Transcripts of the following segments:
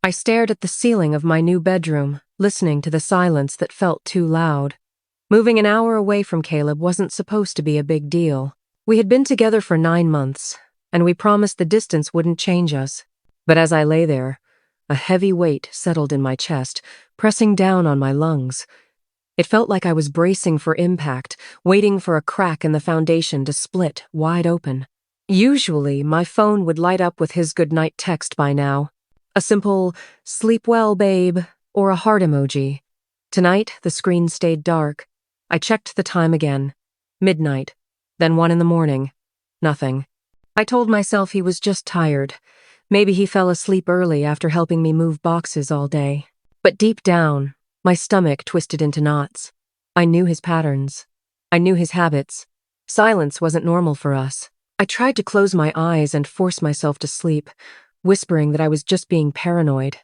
I stared at the ceiling of my new bedroom, listening to the silence that felt too loud. Moving an hour away from Caleb wasn't supposed to be a big deal. We had been together for 9 months, and we promised the distance wouldn't change us. But as I lay there, a heavy weight settled in my chest, pressing down on my lungs. It felt like I was bracing for impact, waiting for a crack in the foundation to split wide open. Usually, my phone would light up with his goodnight text by now. A simple, "Sleep well, babe," or a heart emoji. Tonight, the screen stayed dark. I checked the time again. Midnight. Then 1 in the morning. Nothing. I told myself he was just tired. Maybe he fell asleep early after helping me move boxes all day. But deep down, my stomach twisted into knots. I knew his patterns. I knew his habits. Silence wasn't normal for us. I tried to close my eyes and force myself to sleep, whispering that I was just being paranoid.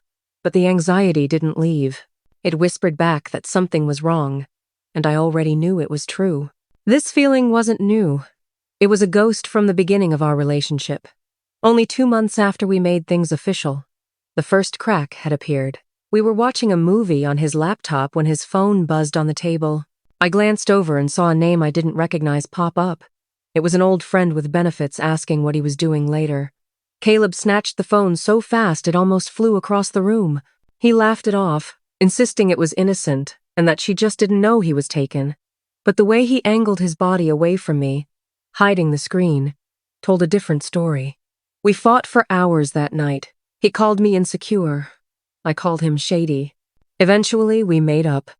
But the anxiety didn't leave. It whispered back that something was wrong, and I already knew it was true. This feeling wasn't new. It was a ghost from the beginning of our relationship. Only 2 months after we made things official, the first crack had appeared. We were watching a movie on his laptop when his phone buzzed on the table. I glanced over and saw a name I didn't recognize pop up. It was an old friend with benefits asking what he was doing later. Caleb snatched the phone so fast it almost flew across the room. He laughed it off, insisting it was innocent and that she just didn't know he was taken. But the way he angled his body away from me, hiding the screen, told a different story. We fought for hours that night. He called me insecure. I called him shady. Eventually, we made up.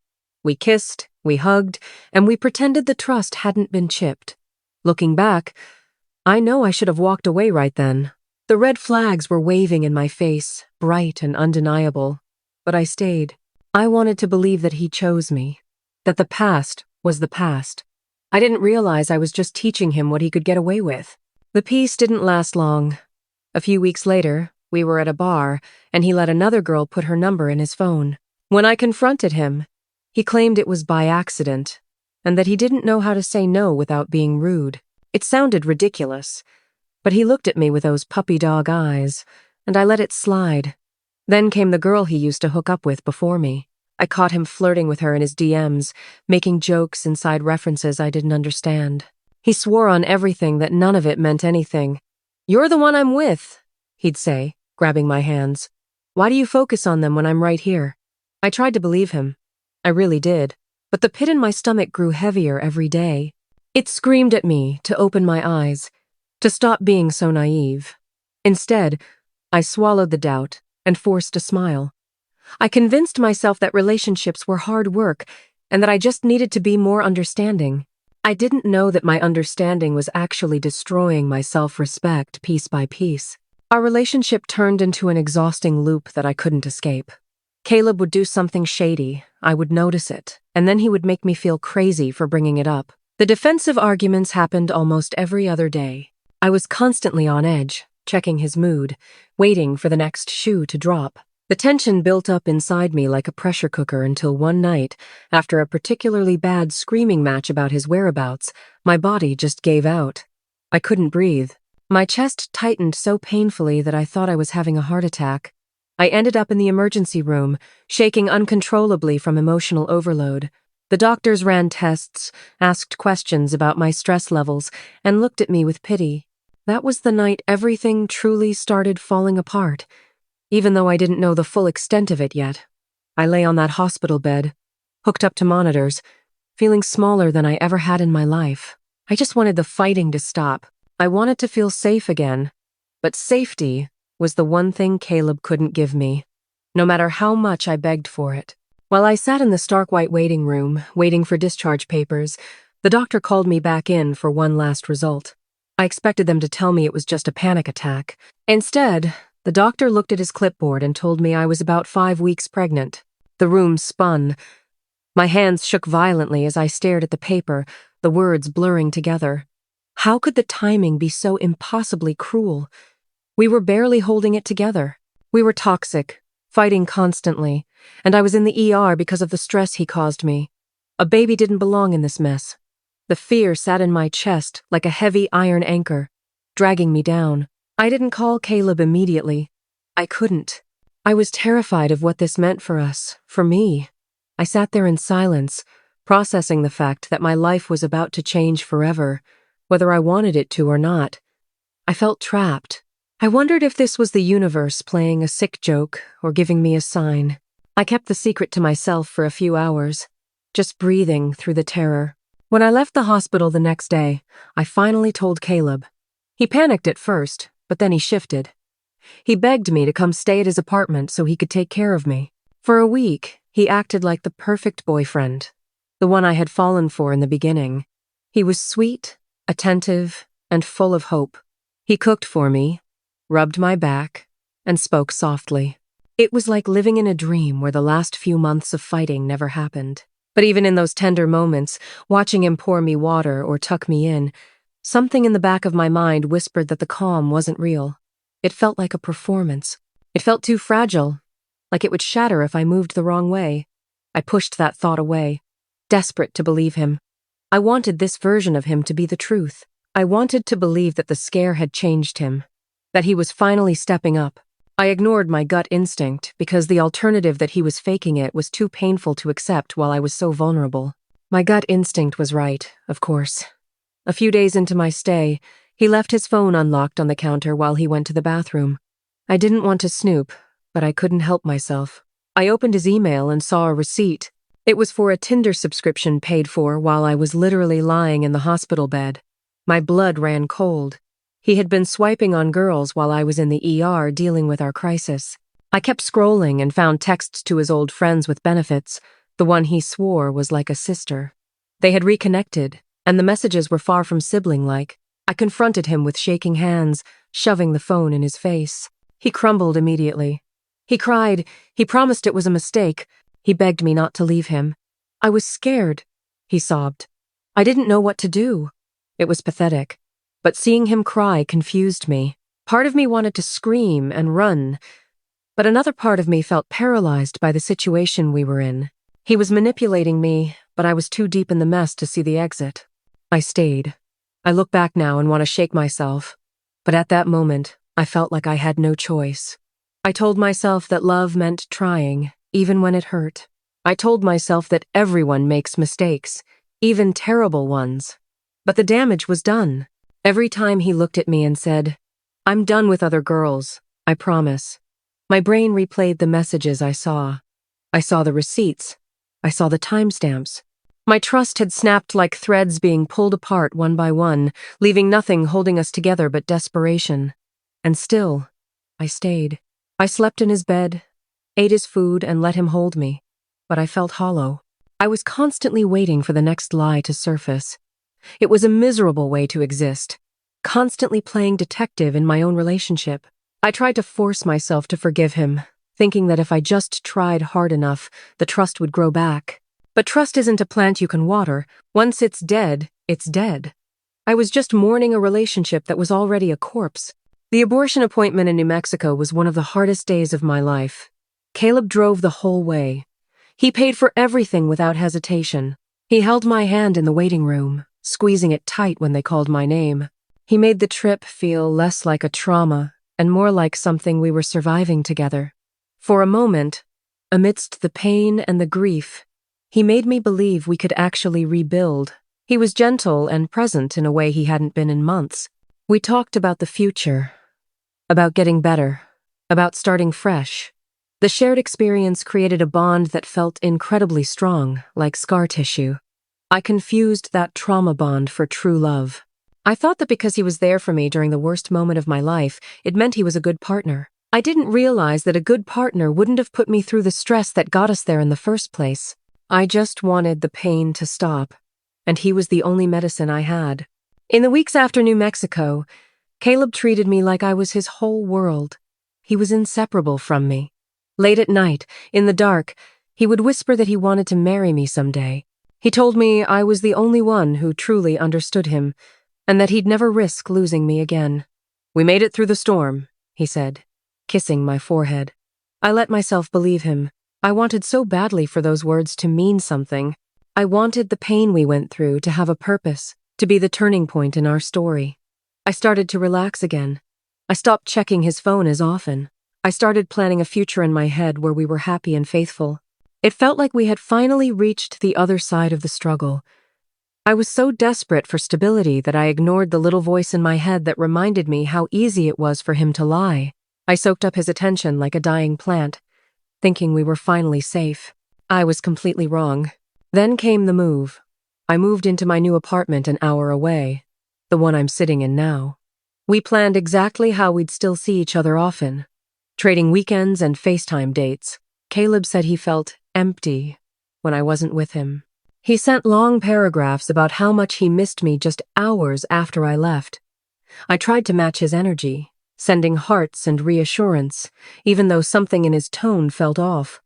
We kissed, we hugged, and we pretended the trust hadn't been chipped. Looking back, I know I should have walked away right then. The red flags were waving in my face, bright and undeniable. But I stayed. I wanted to believe that he chose me, that the past was the past. I didn't realize I was just teaching him what he could get away with. The peace didn't last long. A few weeks later, we were at a bar, and he let another girl put her number in his phone. When I confronted him, he claimed it was by accident, and that he didn't know how to say no without being rude. It sounded ridiculous, but he looked at me with those puppy dog eyes, and I let it slide. Then came the girl he used to hook up with before me. I caught him flirting with her in his DMs, making jokes inside references I didn't understand. He swore on everything that none of it meant anything. "You're the one I'm with," he'd say, grabbing my hands. "Why do you focus on them when I'm right here?" I tried to believe him. I really did. But the pit in my stomach grew heavier every day. It screamed at me to open my eyes, to stop being so naive. Instead, I swallowed the doubt and forced a smile. I convinced myself that relationships were hard work and that I just needed to be more understanding. I didn't know that my understanding was actually destroying my self-respect piece by piece. Our relationship turned into an exhausting loop that I couldn't escape. Caleb would do something shady, I would notice it, and then he would make me feel crazy for bringing it up. The defensive arguments happened almost every other day. I was constantly on edge, checking his mood, waiting for the next shoe to drop. The tension built up inside me like a pressure cooker until one night, after a particularly bad screaming match about his whereabouts, my body just gave out. I couldn't breathe. My chest tightened so painfully that I thought I was having a heart attack. I ended up in the emergency room, shaking uncontrollably from emotional overload. The doctors ran tests, asked questions about my stress levels, and looked at me with pity. That was the night everything truly started falling apart, even though I didn't know the full extent of it yet. I lay on that hospital bed, hooked up to monitors, feeling smaller than I ever had in my life. I just wanted the fighting to stop. I wanted to feel safe again. But safety was the one thing Caleb couldn't give me, no matter how much I begged for it. While I sat in the stark white waiting room, waiting for discharge papers, the doctor called me back in for one last result. I expected them to tell me it was just a panic attack. Instead, the doctor looked at his clipboard and told me I was about 5 weeks pregnant. The room spun. My hands shook violently as I stared at the paper, the words blurring together. How could the timing be so impossibly cruel? We were barely holding it together. We were toxic, fighting constantly, and I was in the ER because of the stress he caused me. A baby didn't belong in this mess. The fear sat in my chest like a heavy iron anchor, dragging me down. I didn't call Caleb immediately. I couldn't. I was terrified of what this meant for us, for me. I sat there in silence, processing the fact that my life was about to change forever, whether I wanted it to or not. I felt trapped. I wondered if this was the universe playing a sick joke or giving me a sign. I kept the secret to myself for a few hours, just breathing through the terror. When I left the hospital the next day, I finally told Caleb. He panicked at first, but then he shifted. He begged me to come stay at his apartment so he could take care of me. For a week, he acted like the perfect boyfriend, the one I had fallen for in the beginning. He was sweet, attentive, and full of hope. He cooked for me, rubbed my back, and spoke softly. It was like living in a dream where the last few months of fighting never happened. But even in those tender moments, watching him pour me water or tuck me in, something in the back of my mind whispered that the calm wasn't real. It felt like a performance. It felt too fragile, like it would shatter if I moved the wrong way. I pushed that thought away, desperate to believe him. I wanted this version of him to be the truth. I wanted to believe that the scare had changed him, that he was finally stepping up. I ignored my gut instinct because the alternative that he was faking it was too painful to accept while I was so vulnerable. My gut instinct was right, of course. A few days into my stay, he left his phone unlocked on the counter while he went to the bathroom. I didn't want to snoop, but I couldn't help myself. I opened his email and saw a receipt. It was for a Tinder subscription paid for while I was literally lying in the hospital bed. My blood ran cold. He had been swiping on girls while I was in the ER dealing with our crisis. I kept scrolling and found texts to his old friends with benefits, the one he swore was like a sister. They had reconnected, and the messages were far from sibling-like. I confronted him with shaking hands, shoving the phone in his face. He crumbled immediately. He cried. He promised it was a mistake. He begged me not to leave him. I was scared, he sobbed. I didn't know what to do. It was pathetic. But seeing him cry confused me. Part of me wanted to scream and run, but another part of me felt paralyzed by the situation we were in. He was manipulating me, but I was too deep in the mess to see the exit. I stayed. I look back now and want to shake myself, but at that moment, I felt like I had no choice. I told myself that love meant trying, even when it hurt. I told myself that everyone makes mistakes, even terrible ones. But the damage was done. Every time he looked at me and said, "I'm done with other girls, I promise," my brain replayed the messages I saw. I saw the receipts. I saw the timestamps. My trust had snapped like threads being pulled apart one by one, leaving nothing holding us together but desperation. And still, I stayed. I slept in his bed, ate his food, and let him hold me. But I felt hollow. I was constantly waiting for the next lie to surface. It was a miserable way to exist, constantly playing detective in my own relationship. I tried to force myself to forgive him, thinking that if I just tried hard enough, the trust would grow back. But trust isn't a plant you can water. Once it's dead, it's dead. I was just mourning a relationship that was already a corpse. The abortion appointment in New Mexico was one of the hardest days of my life. Caleb drove the whole way. He paid for everything without hesitation. He held my hand in the waiting room, squeezing it tight when they called my name. He made the trip feel less like a trauma and more like something we were surviving together. For a moment, amidst the pain and the grief, he made me believe we could actually rebuild. He was gentle and present in a way he hadn't been in months. We talked about the future, about getting better, about starting fresh. The shared experience created a bond that felt incredibly strong, like scar tissue. I confused that trauma bond for true love. I thought that because he was there for me during the worst moment of my life, it meant he was a good partner. I didn't realize that a good partner wouldn't have put me through the stress that got us there in the first place. I just wanted the pain to stop, and he was the only medicine I had. In the weeks after New Mexico, Caleb treated me like I was his whole world. He was inseparable from me. Late at night, in the dark, he would whisper that he wanted to marry me someday. He told me I was the only one who truly understood him, and that he'd never risk losing me again. "We made it through the storm," he said, kissing my forehead. I let myself believe him. I wanted so badly for those words to mean something. I wanted the pain we went through to have a purpose, to be the turning point in our story. I started to relax again. I stopped checking his phone as often. I started planning a future in my head where we were happy and faithful. It felt like we had finally reached the other side of the struggle. I was so desperate for stability that I ignored the little voice in my head that reminded me how easy it was for him to lie. I soaked up his attention like a dying plant, thinking we were finally safe. I was completely wrong. Then came the move. I moved into my new apartment an hour away, the one I'm sitting in now. We planned exactly how we'd still see each other often, trading weekends and FaceTime dates. Caleb said he felt empty when I wasn't with him. He sent long paragraphs about how much he missed me just hours after I left. I tried to match his energy, sending hearts and reassurance, even though something in his tone felt off.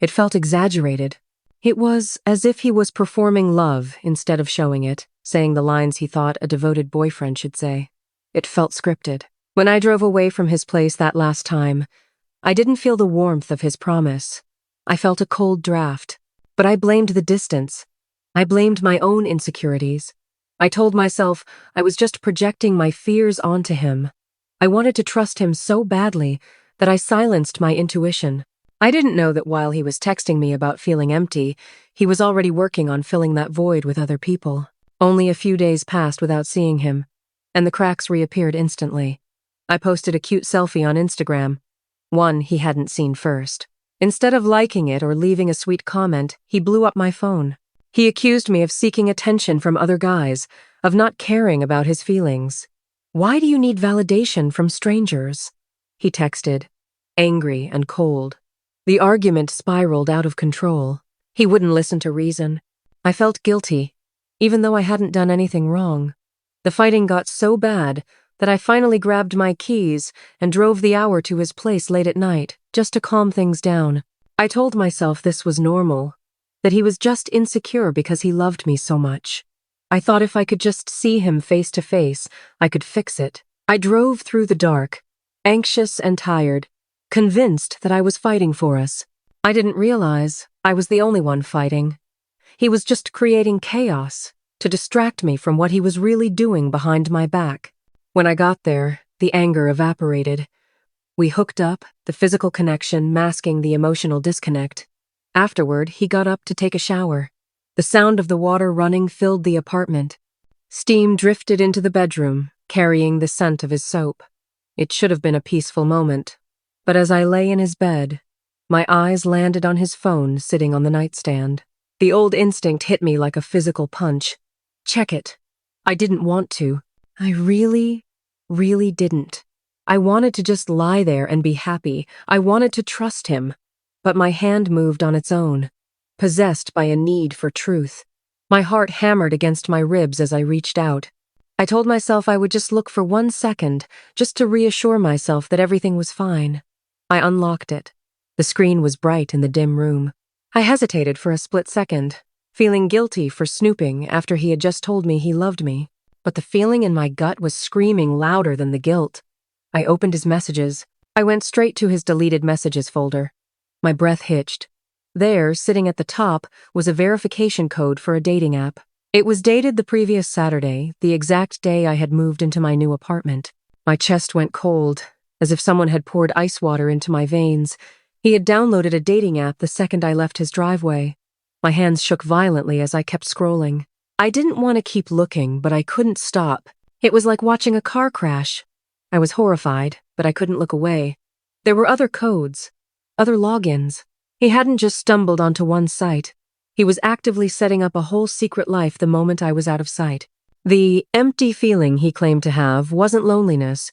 It felt exaggerated. It was as if he was performing love instead of showing it, saying the lines he thought a devoted boyfriend should say. It felt scripted. When I drove away from his place that last time, I didn't feel the warmth of his promise. I felt a cold draft, but I blamed the distance. I blamed my own insecurities. I told myself I was just projecting my fears onto him. I wanted to trust him so badly that I silenced my intuition. I didn't know that while he was texting me about feeling empty, he was already working on filling that void with other people. Only a few days passed without seeing him, and the cracks reappeared instantly. I posted a cute selfie on Instagram, one he hadn't seen first. Instead of liking it or leaving a sweet comment, he blew up my phone. He accused me of seeking attention from other guys, of not caring about his feelings. "Why do you need validation from strangers?" he texted, angry and cold. The argument spiraled out of control. He wouldn't listen to reason. I felt guilty, even though I hadn't done anything wrong. The fighting got so bad that I finally grabbed my keys and drove the hour to his place late at night, just to calm things down. I told myself this was normal, that he was just insecure because he loved me so much. I thought if I could just see him face to face, I could fix it. I drove through the dark, anxious and tired, convinced that I was fighting for us. I didn't realize I was the only one fighting. He was just creating chaos to distract me from what he was really doing behind my back. When I got there, the anger evaporated. We hooked up, the physical connection masking the emotional disconnect. Afterward, he got up to take a shower. The sound of the water running filled the apartment. Steam drifted into the bedroom, carrying the scent of his soap. It should have been a peaceful moment. But as I lay in his bed, my eyes landed on his phone sitting on the nightstand. The old instinct hit me like a physical punch. Check it. I didn't want to. I really didn't. I wanted to just lie there and be happy. I wanted to trust him. But my hand moved on its own, possessed by a need for truth. My heart hammered against my ribs as I reached out. I told myself I would just look for 1 second, just to reassure myself that everything was fine. I unlocked it. The screen was bright in the dim room. I hesitated for a split second, feeling guilty for snooping after he had just told me he loved me. But the feeling in my gut was screaming louder than the guilt. I opened his messages. I went straight to his deleted messages folder. My breath hitched. There, sitting at the top, was a verification code for a dating app. It was dated the previous Saturday, the exact day I had moved into my new apartment. My chest went cold, as if someone had poured ice water into my veins. He had downloaded a dating app the second I left his driveway. My hands shook violently as I kept scrolling. I didn't want to keep looking, but I couldn't stop. It was like watching a car crash. I was horrified, but I couldn't look away. There were other codes, other logins. He hadn't just stumbled onto one site. He was actively setting up a whole secret life the moment I was out of sight. The empty feeling he claimed to have wasn't loneliness.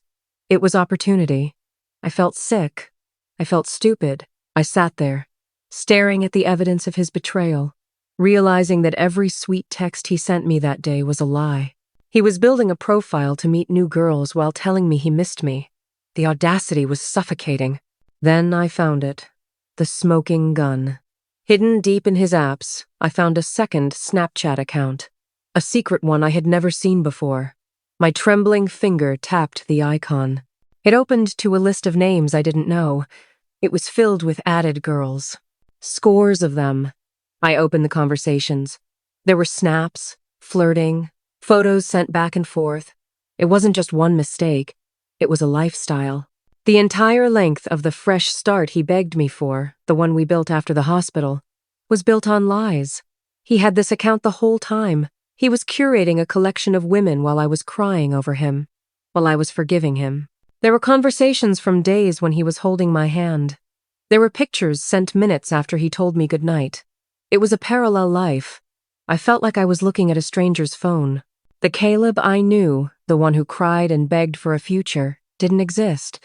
It was opportunity. I felt sick. I felt stupid. I sat there, staring at the evidence of his betrayal, realizing that every sweet text he sent me that day was a lie. He was building a profile to meet new girls while telling me he missed me. The audacity was suffocating. Then I found it. The smoking gun. Hidden deep in his apps, I found a second Snapchat account. A secret one I had never seen before. My trembling finger tapped the icon. It opened to a list of names I didn't know. It was filled with added girls. Scores of them. I opened the conversations. There were snaps, flirting, photos sent back and forth. It wasn't just one mistake. It was a lifestyle. The entire length of the fresh start he begged me for, the one we built after the hospital, was built on lies. He had this account the whole time. He was curating a collection of women while I was crying over him, while I was forgiving him. There were conversations from days when he was holding my hand. There were pictures sent minutes after he told me goodnight. It was a parallel life. I felt like I was looking at a stranger's phone. The Caleb I knew, the one who cried and begged for a future, didn't exist.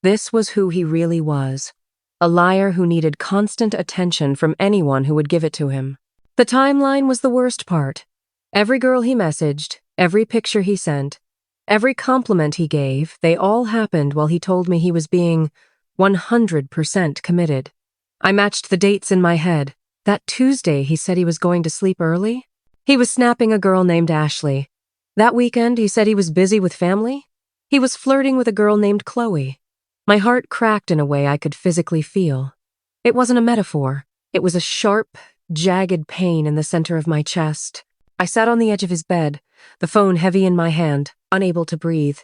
This was who he really was. A liar who needed constant attention from anyone who would give it to him. The timeline was the worst part. Every girl he messaged, every picture he sent, every compliment he gave, they all happened while he told me he was being 100% committed. I matched the dates in my head. That Tuesday he said he was going to sleep early. He was snapping a girl named Ashley. That weekend he said he was busy with family. He was flirting with a girl named Chloe. My heart cracked in a way I could physically feel. It wasn't a metaphor. It was a sharp, jagged pain in the center of my chest. I sat on the edge of his bed, the phone heavy in my hand, unable to breathe.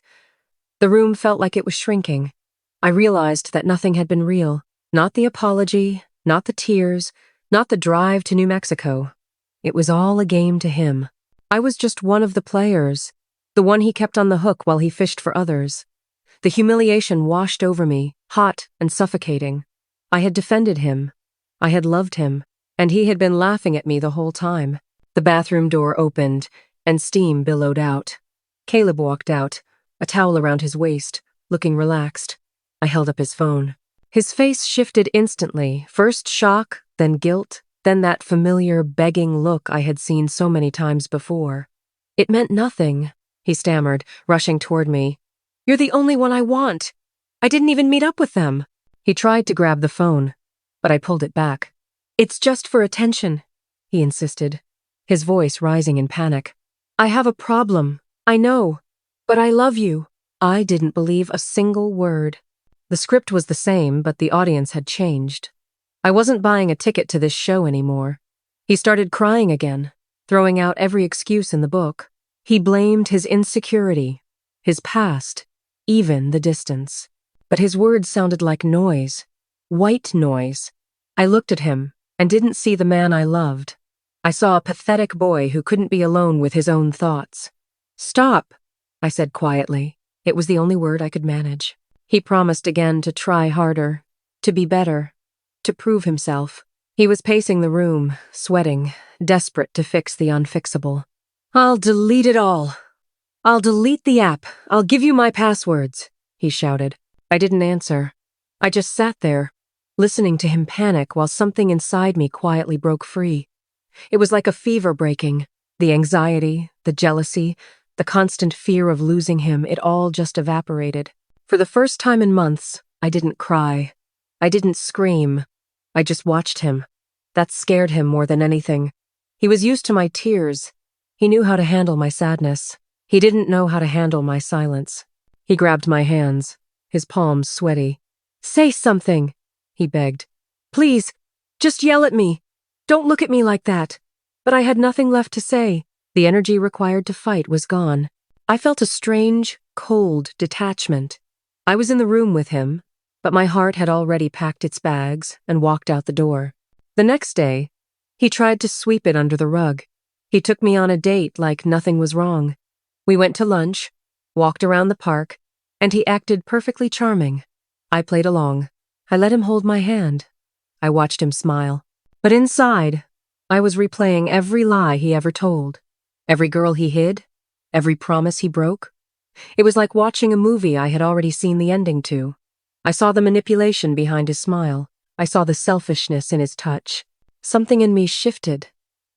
The room felt like it was shrinking. I realized that nothing had been real. Not the apology, not the tears, not the drive to New Mexico. It was all a game to him. I was just one of the players, the one he kept on the hook while he fished for others. The humiliation washed over me, hot and suffocating. I had defended him. I had loved him, and he had been laughing at me the whole time. The bathroom door opened, and steam billowed out. Caleb walked out, a towel around his waist, looking relaxed. I held up his phone. His face shifted instantly, first shock, then guilt, then that familiar, begging look I had seen so many times before. It meant nothing, he stammered, rushing toward me. You're the only one I want. I didn't even meet up with them. He tried to grab the phone, but I pulled it back. It's just for attention, he insisted, his voice rising in panic. I have a problem, I know, but I love you. I didn't believe a single word. The script was the same, but the audience had changed. I wasn't buying a ticket to this show anymore. He started crying again, throwing out every excuse in the book. He blamed his insecurity, his past, even the distance. But his words sounded like noise, white noise. I looked at him and didn't see the man I loved. I saw a pathetic boy who couldn't be alone with his own thoughts. Stop, I said quietly. It was the only word I could manage. He promised again to try harder, to be better, to prove himself. He was pacing the room, sweating, desperate to fix the unfixable. I'll delete it all. I'll delete the app. I'll give you my passwords, he shouted. I didn't answer. I just sat there, listening to him panic while something inside me quietly broke free. It was like a fever breaking. The anxiety, the jealousy, the constant fear of losing him, it all just evaporated. For the first time in months, I didn't cry. I didn't scream. I just watched him. That scared him more than anything. He was used to my tears. He knew how to handle my sadness. He didn't know how to handle my silence. He grabbed my hands, his palms sweaty. Say something, he begged. Please, just yell at me. Don't look at me like that. But I had nothing left to say. The energy required to fight was gone. I felt a strange, cold detachment. I was in the room with him, but my heart had already packed its bags and walked out the door. The next day, he tried to sweep it under the rug. He took me on a date like nothing was wrong. We went to lunch, walked around the park, and he acted perfectly charming. I played along. I let him hold my hand. I watched him smile. But inside, I was replaying every lie he ever told, every girl he hid, every promise he broke. It was like watching a movie I had already seen the ending to. I saw the manipulation behind his smile. I saw the selfishness in his touch. Something in me shifted.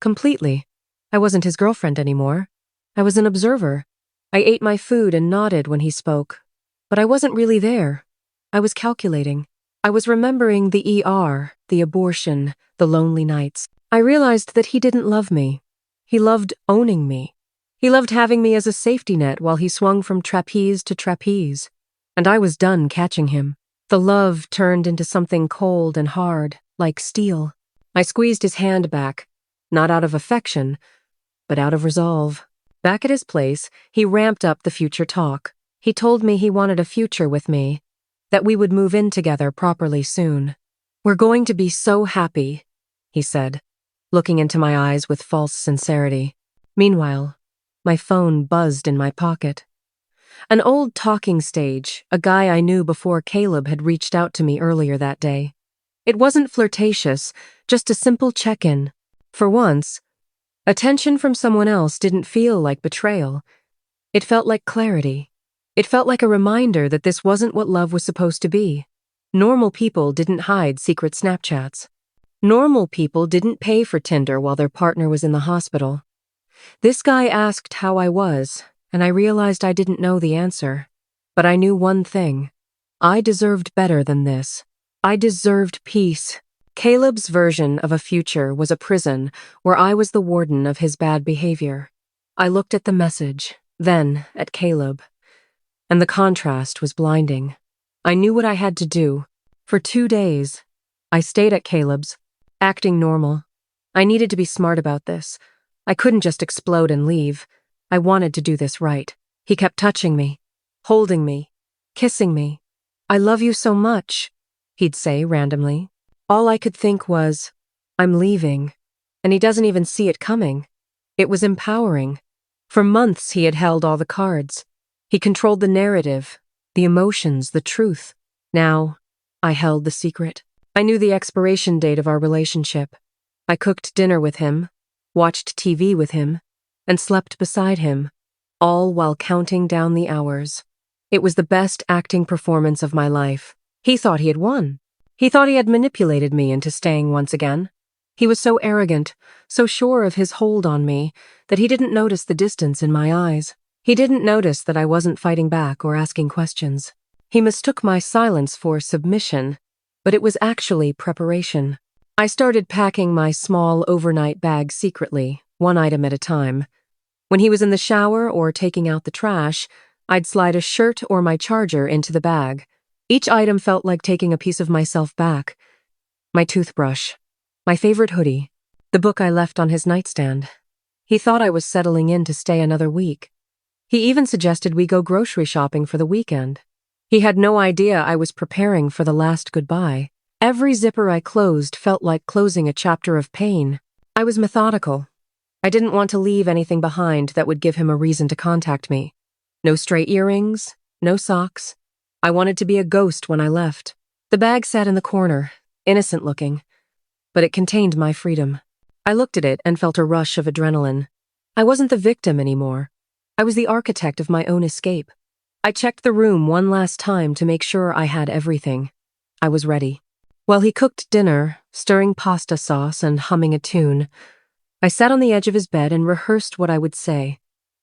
Completely. I wasn't his girlfriend anymore. I was an observer. I ate my food and nodded when he spoke. But I wasn't really there. I was calculating. I was remembering the ER, the abortion, the lonely nights. I realized that he didn't love me. He loved owning me. He loved having me as a safety net while he swung from trapeze to trapeze. And I was done catching him. The love turned into something cold and hard, like steel. I squeezed his hand back, not out of affection, but out of resolve. Back at his place, he ramped up the future talk. He told me he wanted a future with me, that we would move in together properly soon. "We're going to be so happy," he said, looking into my eyes with false sincerity. Meanwhile, my phone buzzed in my pocket. An old talking stage, a guy I knew before Caleb had reached out to me earlier that day. It wasn't flirtatious, just a simple check-in. For once, attention from someone else didn't feel like betrayal. It felt like clarity. It felt like a reminder that this wasn't what love was supposed to be. Normal people didn't hide secret Snapchats. Normal people didn't pay for Tinder while their partner was in the hospital. This guy asked how I was, and I realized I didn't know the answer. But I knew one thing. I deserved better than this. I deserved peace. Caleb's version of a future was a prison where I was the warden of his bad behavior. I looked at the message, then at Caleb, and the contrast was blinding. I knew what I had to do. For 2 days, I stayed at Caleb's, acting normal. I needed to be smart about this. I couldn't just explode and leave. I wanted to do this right. He kept touching me, holding me, kissing me. "I love you so much," he'd say randomly. All I could think was, I'm leaving. And he doesn't even see it coming. It was empowering. For months he had held all the cards. He controlled the narrative, the emotions, the truth. Now, I held the secret. I knew the expiration date of our relationship. I cooked dinner with him, watched TV with him, and slept beside him, all while counting down the hours. It was the best acting performance of my life. He thought he had won. He thought he had manipulated me into staying once again. He was so arrogant, so sure of his hold on me, that he didn't notice the distance in my eyes. He didn't notice that I wasn't fighting back or asking questions. He mistook my silence for submission, but it was actually preparation. I started packing my small overnight bag secretly, one item at a time. When he was in the shower or taking out the trash, I'd slide a shirt or my charger into the bag. Each item felt like taking a piece of myself back. My toothbrush, my favorite hoodie, the book I left on his nightstand. He thought I was settling in to stay another week. He even suggested we go grocery shopping for the weekend. He had no idea I was preparing for the last goodbye. Every zipper I closed felt like closing a chapter of pain. I was methodical. I didn't want to leave anything behind that would give him a reason to contact me. No stray earrings, no socks. I wanted to be a ghost when I left. The bag sat in the corner, innocent looking, but it contained my freedom. I looked at it and felt a rush of adrenaline. I wasn't the victim anymore. I was the architect of my own escape. I checked the room one last time to make sure I had everything. I was ready. While he cooked dinner, stirring pasta sauce and humming a tune, I sat on the edge of his bed and rehearsed what I would say.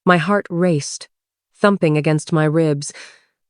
My heart raced, thumping against my ribs,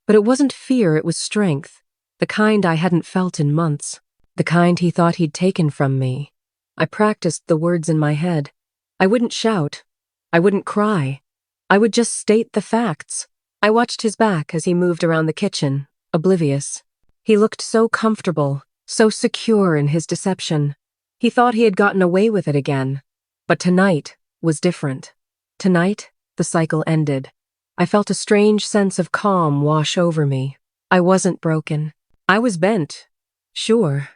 but it wasn't fear, it was strength, the kind I hadn't felt in months, the kind he thought he'd taken from me. I practiced the words in my head. I wouldn't shout. I wouldn't cry. I would just state the facts. I watched his back as he moved around the kitchen, oblivious. He looked so comfortable, so secure in his deception. He thought he had gotten away with it again. But tonight was different. Tonight, the cycle ended. I felt a strange sense of calm wash over me. I wasn't broken. I was bent, sure,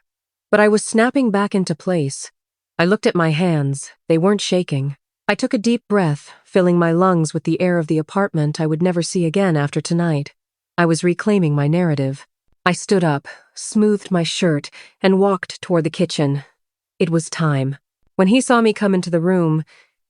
but I was snapping back into place. I looked at my hands. They weren't shaking. I took a deep breath, filling my lungs with the air of the apartment I would never see again after tonight. I was reclaiming my narrative. I stood up, smoothed my shirt, and walked toward the kitchen. It was time. When he saw me come into the room,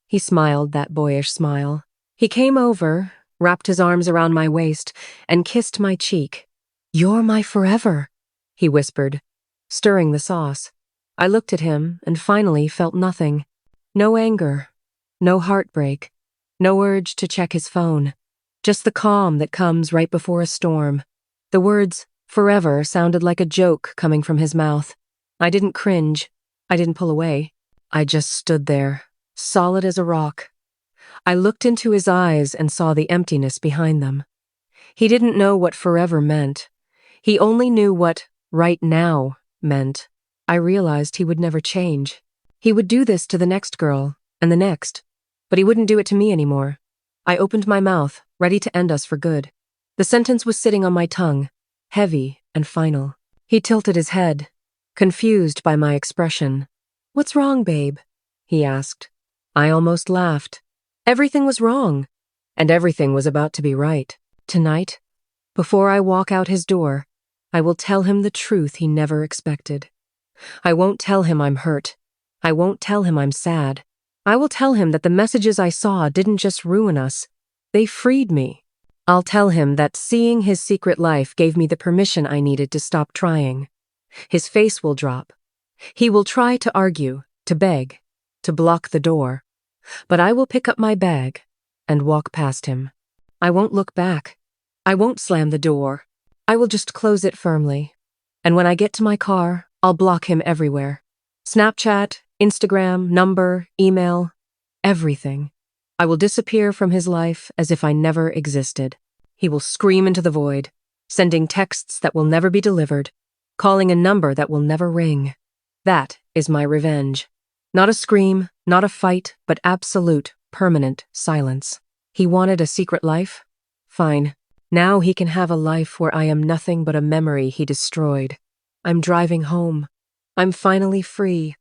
he smiled that boyish smile. He came over, wrapped his arms around my waist, and kissed my cheek. "You're my forever," he whispered, stirring the sauce. I looked at him and finally felt nothing. No anger, no heartbreak, no urge to check his phone. Just the calm that comes right before a storm. The words, forever, sounded like a joke coming from his mouth. I didn't cringe. I didn't pull away. I just stood there, solid as a rock. I looked into his eyes and saw the emptiness behind them. He didn't know what forever meant. He only knew what right now meant. I realized he would never change. He would do this to the next girl, and the next, but he wouldn't do it to me anymore. I opened my mouth, ready to end us for good. The sentence was sitting on my tongue. heavy and final. He tilted his head, confused by my expression. "What's wrong, babe?" he asked. I almost laughed. Everything was wrong, and everything was about to be right. Tonight, before I walk out his door, I will tell him the truth he never expected. I won't tell him I'm hurt. I won't tell him I'm sad. I will tell him that the messages I saw didn't just ruin us, they freed me. I'll tell him that seeing his secret life gave me the permission I needed to stop trying. His face will drop. He will try to argue, to beg, to block the door. But I will pick up my bag and walk past him. I won't look back. I won't slam the door. I will just close it firmly. And when I get to my car, I'll block him everywhere. Snapchat, Instagram, number, email, everything. I will disappear from his life as if I never existed. He will scream into the void, sending texts that will never be delivered, calling a number that will never ring. That is my revenge. Not a scream, not a fight, but absolute, permanent silence. He wanted a secret life? Fine. Now he can have a life where I am nothing but a memory he destroyed. I'm driving home. I'm finally free.